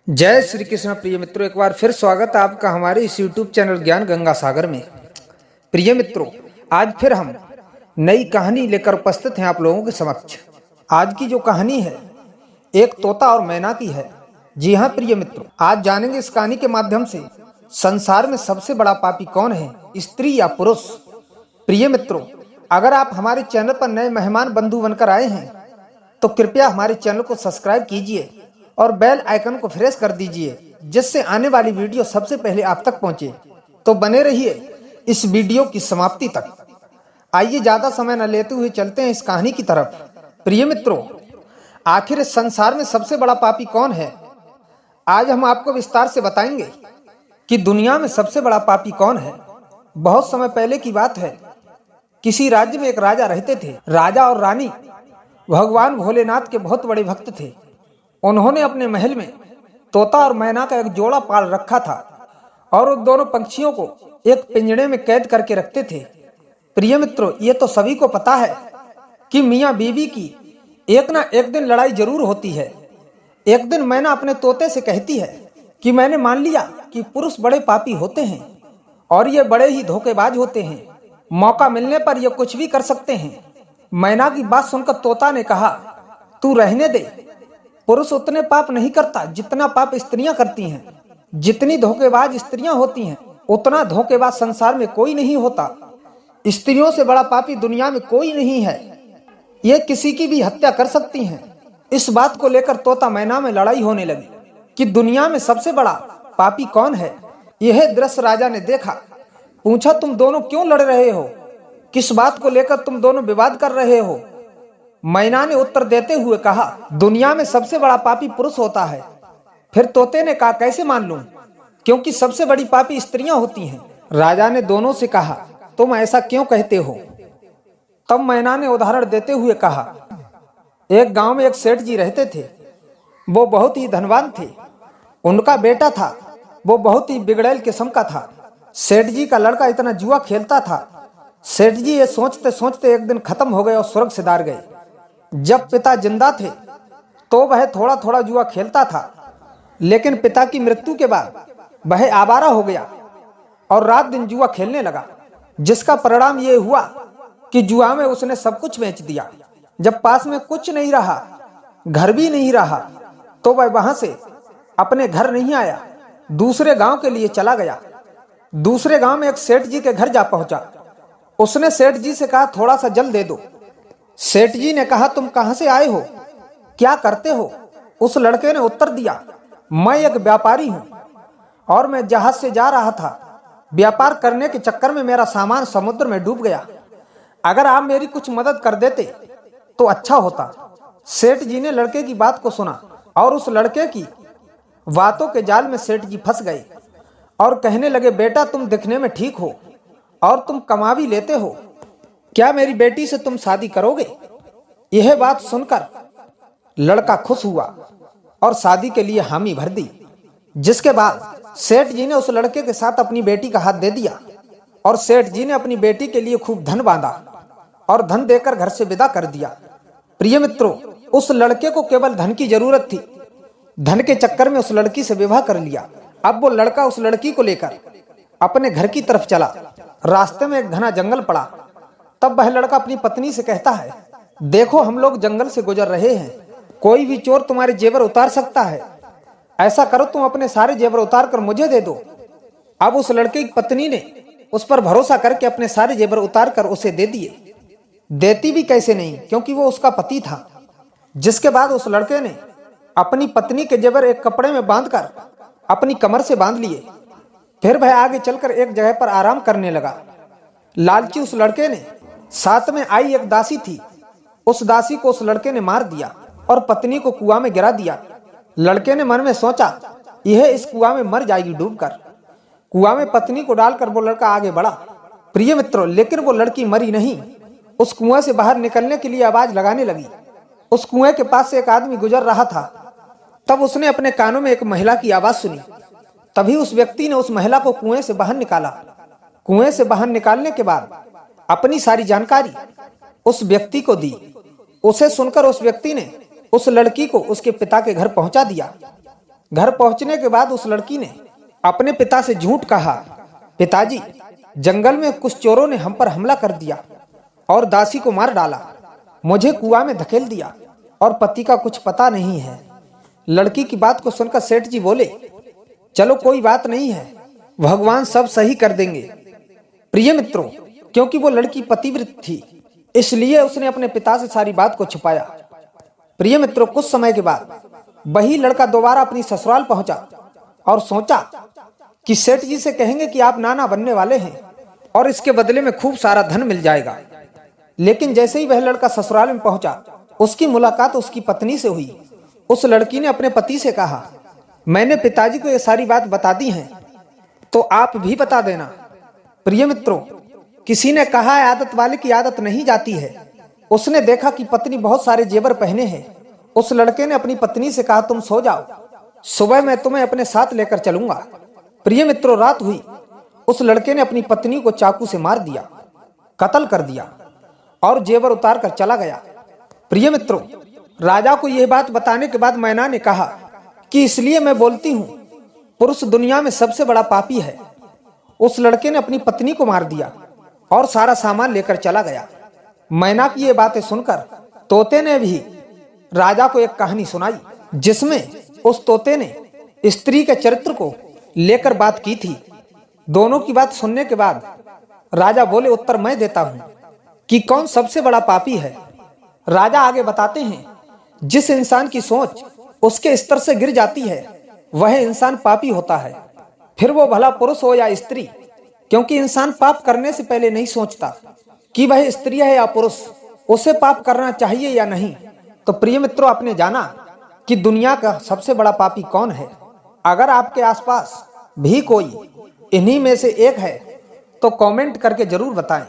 जय श्री कृष्ण। प्रिय मित्रों, एक बार फिर स्वागत है आपका हमारे इस YouTube चैनल ज्ञान गंगा सागर में। प्रिय मित्रों, आज फिर हम नई कहानी लेकर उपस्थित हैं आप लोगों के समक्ष। आज की जो कहानी है एक तोता और मैना की है। जी हाँ प्रिय मित्रों, आज जानेंगे इस कहानी के माध्यम से संसार में सबसे बड़ा पापी कौन है, स्त्री या पुरुष। प्रिय मित्रों, अगर आप हमारे चैनल पर नए मेहमान बंधु बनकर आए हैं तो कृपया हमारे चैनल को सब्सक्राइब कीजिए और बेल आइकन को प्रेस कर दीजिए, जिससे आने वाली वीडियो सबसे पहले आप तक पहुंचे। तो बने रहिए इस वीडियो की समाप्ति तक। आइए ज्यादा समय न लेते हुए चलते हैं इस कहानी की तरफ। प्रिय मित्रों, आखिर इस संसार में सबसे बड़ा पापी कौन है, आज हम आपको विस्तार से बताएंगे कि दुनिया में सबसे बड़ा पापी कौन है। बहुत समय पहले की बात है, किसी राज्य में एक राजा रहते थे। राजा और रानी भगवान भोलेनाथ के बहुत बड़े भक्त थे। उन्होंने अपने महल में तोता और मैना का एक जोड़ा पाल रखा था और उन दोनों पंछियों को एक पिंजड़े में कैद करके रखते थे। प्रिय मित्रों, ये तो सभी को पता है कि मियाँ बीवी की एक ना एक दिन लड़ाई जरूर होती है। एक दिन मैना अपने तोते से कहती है कि मैंने मान लिया कि पुरुष बड़े पापी होते हैं और ये बड़े ही धोखेबाज होते हैं। मौका मिलने पर ये कुछ भी कर सकते हैं। मैना की बात सुनकर तोता ने कहा, तू रहने दे। पुरुष उतने पाप नहीं करता जितना पाप स्त्रियां करती हैं। जितनी धोखेबाज स्त्रियां होती हैं उतना धोखेबाज संसार में कोई नहीं होता। स्त्रियों से बड़ा पापी दुनिया में कोई नहीं है। ये किसी की भी हत्या कर सकती हैं। इस बात को लेकर तोता मैना में लड़ाई होने लगी कि दुनिया में सबसे बड़ा पापी कौन है। यह दृश्य राजा ने देखा। पूछा, तुम दोनों क्यों लड़ रहे हो? किस बात को लेकर तुम दोनों विवाद कर रहे हो? मैना ने उत्तर देते हुए कहा, दुनिया में सबसे बड़ा पापी पुरुष होता है। फिर तोते ने कहा, कैसे मान लूं, क्योंकि सबसे बड़ी पापी स्त्रियां होती हैं। राजा ने दोनों से कहा, तुम ऐसा क्यों कहते हो? तब मैना ने उदाहरण देते हुए कहा, एक गांव में एक सेठ जी रहते थे। वो बहुत ही धनवान थे। उनका बेटा था, वो बहुत ही बिगड़ैल किस्म का था। सेठ जी का लड़का इतना जुआ खेलता था। सेठ जी ये सोचते सोचते एक दिन खत्म हो गए और स्वर्ग सिधार गए। जब पिता जिंदा थे तो वह थोड़ा थोड़ा जुआ खेलता था, लेकिन पिता की मृत्यु के बाद वह आवारा हो गया और रात दिन जुआ खेलने लगा, जिसका परिणाम ये हुआ कि जुआ में उसने सब कुछ बेच दिया। जब पास में कुछ नहीं रहा, घर भी नहीं रहा, तो वह वहां से अपने घर नहीं आया, दूसरे गांव के लिए चला गया। दूसरे गांव में एक सेठ जी के घर जा पहुंचा। उसने सेठ जी से कहा, थोड़ा सा जल दे दो। सेठ जी ने कहा, तुम कहां से आए हो, क्या करते हो? उस लड़के ने उत्तर दिया, मैं एक व्यापारी हूं और मैं जहाज से जा रहा था। व्यापार करने के चक्कर में मेरा सामान समुद्र में डूब गया। अगर आप मेरी कुछ मदद कर देते तो अच्छा होता। सेठ जी ने लड़के की बात को सुना और उस लड़के की बातों के जाल में सेठ जी फंस गए और कहने लगे, बेटा तुम दिखने में ठीक हो और तुम कमा भी लेते हो, क्या मेरी बेटी से तुम शादी करोगे? यह बात सुनकर लड़का खुश हुआ और शादी के लिए हामी भर दी। जिसके बाद सेठ जी ने उस लड़के के साथ अपनी बेटी का हाथ दे दिया और सेठ जी ने अपनी बेटी के लिए खूब धन बांधा और धन देकर घर से विदा कर दिया। प्रिय मित्रों, उस लड़के को केवल धन की जरूरत थी। धन के चक्कर में उस लड़की से विवाह कर लिया। अब वो लड़का उस लड़की को लेकर अपने घर की तरफ चला। रास्ते में एक घना जंगल पड़ा। तब वह लड़का अपनी पत्नी से कहता है, देखो हम लोग जंगल से गुजर रहे हैं, कोई भी चोर तुम्हारे जेवर उतार सकता है। ऐसा करो, तुम अपने सारे जेवर उतार कर मुझे दे दो। अब उस लड़के की पत्नी ने उस पर भरोसा करके अपने सारे जेवर उतार कर उसे दे दिए। देती भी कैसे नहीं, क्योंकि वो उसका पति था। जिसके बाद उस लड़के ने अपनी पत्नी के जेवर एक कपड़े में बांधकर अपनी कमर से बांध लिए। फिर वह आगे चलकर एक जगह पर आराम करने लगा। लालची उस लड़के ने साथ में आई एक दासी थी, उस दासी को उस लड़के ने मार दिया और पत्नी को कुआं में गिरा दिया। लड़के ने मन में सोचा, यह इस कुआं में मर जाएगी डूबकर। कुआं में पत्नी को डालकर वो लड़का आगे बढ़ा। प्रिय मित्रों, लेकिन वो लड़की मरी नहीं। उस कुआं से बाहर निकलने के लिए आवाज लगाने लगी। उस कुएं के पास से एक आदमी गुजर रहा था। तब उसने अपने कानों में एक महिला की आवाज सुनी। तभी उस व्यक्ति ने उस महिला को कुएं से बाहर निकाला। कुएं से बाहर निकालने के बाद अपनी सारी जानकारी उस व्यक्ति को दी। उसे सुनकर उस व्यक्ति ने उस लड़की को उसके पिता के घर पहुंचा दिया। घर पहुंचने के बाद उस लड़की ने अपने पिता से झूठ कहा, पिताजी, जंगल में कुछ चोरों ने हम पर हमला कर दिया और दासी को मार डाला, मुझे कुआं में धकेल दिया और पति का कुछ पता नहीं है। लड़की की बात को सुनकर सेठ जी बोले, चलो कोई बात नहीं है, भगवान सब सही कर देंगे। प्रिय मित्रों, क्योंकि वो लड़की पतिव्रत थी, इसलिए उसने अपने पिता से सारी बात को छुपाया। प्रिय मित्रों, कुछ समय के बाद वही लड़का दोबारा अपनी ससुराल पहुंचा और सोचा कि सेठ जी से कहेंगे कि आप नाना बनने वाले हैं और इसके बदले में खूब सारा धन मिल जाएगा। लेकिन जैसे ही वह लड़का ससुराल में पहुंचा, उसकी मुलाकात उसकी पत्नी से हुई। उस लड़की ने अपने पति से कहा, मैंने पिताजी को ये सारी बात बता दी है, तो आप भी बता देना। प्रिय मित्रों, किसी ने कहा है आदत वाले की आदत नहीं जाती है। उसने देखा कि पत्नी बहुत सारे जेवर पहने हैं। उस लड़के ने अपनी पत्नी से कहा, तुम सो जाओ, सुबह मैं तुम्हें अपने साथ लेकर चलूंगा। प्रिय मित्रों, रात हुई। उस लड़के ने अपनी पत्नी को चाकू से मार दिया, कत्ल कर दिया और जेवर उतार कर चला गया। प्रिय मित्रों, राजा को यह बात बताने के बाद मैना ने कहा कि इसलिए मैं बोलती हूं, पुरुष दुनिया में सबसे बड़ा पापी है। उस लड़के ने अपनी पत्नी को मार दिया और सारा सामान लेकर चला गया। मैना की ये बातें सुनकर तोते ने भी राजा को एक कहानी सुनाई, जिसमें उस तोते ने स्त्री के चरित्र को लेकर बात की थी। दोनों की बात सुनने के बाद राजा बोले, उत्तर मैं देता हूं कि कौन सबसे बड़ा पापी है। राजा आगे बताते हैं, जिस इंसान की सोच उसके स्तर से गिर जाती है, वह इंसान पापी होता है, फिर वो भला पुरुष हो या स्त्री, क्योंकि इंसान पाप करने से पहले नहीं सोचता कि वह स्त्री है या पुरुष, उसे पाप करना चाहिए या नहीं। तो प्रिय मित्रों, आपने जाना कि दुनिया का सबसे बड़ा पापी कौन है। अगर आपके आसपास भी कोई इन्हीं में से एक है तो कमेंट करके जरूर बताएं।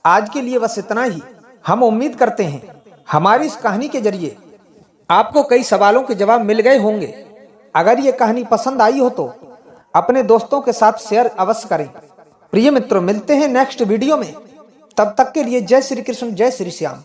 आज के लिए बस इतना ही। हम उम्मीद करते हैं हमारी इस कहानी के जरिए आपको कई सवालों के जवाब मिल गए होंगे। अगर ये कहानी पसंद आई हो तो अपने दोस्तों के साथ शेयर अवश्य करें। प्रिय मित्रों, मिलते हैं नेक्स्ट वीडियो में। तब तक के लिए जय श्री कृष्ण, जय श्री श्याम।